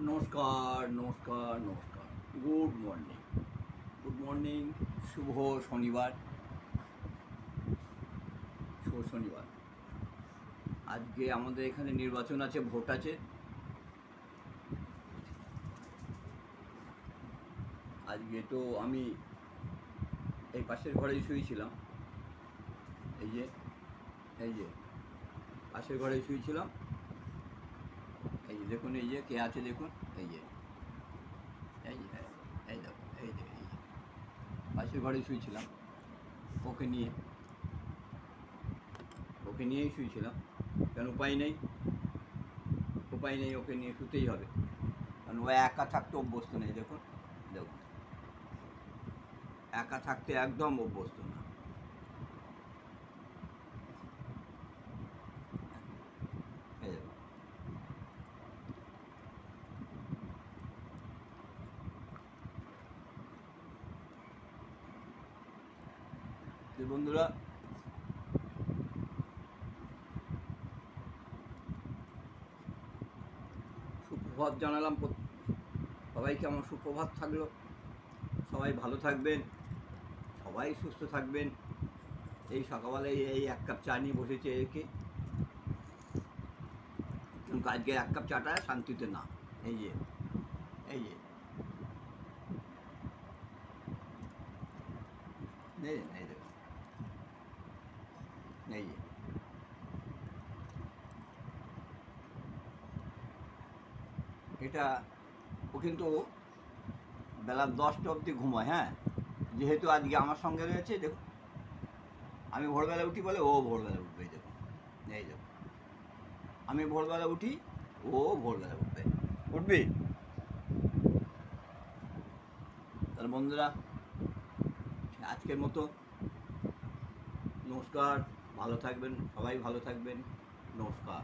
নমস্কার নমস্কার নমস্কার গুড মর্নিং শুভ শনিবার আজকে আমাদের এখানে নির্বাচন আছে, ভোট আছে। আজকে তো আমি এই পাশের ঘরেই শুয়েছিলাম, এই যে পাশের ঘরে শুয়েছিলাম। এই যে দেখুন, এই যে কে আছে দেখুন, এই যে দেখো, এই যে পাশের ঘরে শুয়েছিলাম, ওকে নিয়েই শুয়েছিলাম। কেন উপায় নেই, ওকে নিয়ে শুতেই হবে, কারণ ও একা থাকতে অভ্যস্ত নেই। দেখুন একা থাকতে একদম অভ্যস্ত না। বন্ধুরা, সুপ্রভাত জানালাম সবাইকে। আমার সুপ্রভাত থাকলো। সবাই ভালো থাকবেন, সবাই সুস্থ থাকবেন। এই সকালবেলায় এই এক কাপ চা নিয়ে বসেছে একে, কিন্তু আজকে এক কাপ চাটা শান্তিতে না। এই যে এটা ও কিন্তু বেলা 10টা অবধি ঘুমায়। হ্যাঁ, যেহেতু আজকে আমার সঙ্গে রয়েছে। দেখুন, আমি ভোরবেলা উঠি বলে ও ভোরবেলা উঠবে। দেখুন, আমি ভোরবেলা উঠি, ও ভোরবেলা উঠবে। তাহলে বন্ধুরা, আজকের মতো নমস্কার, ভালো থাকবেন, সবাই ভালো থাকবেন, নমস্কার।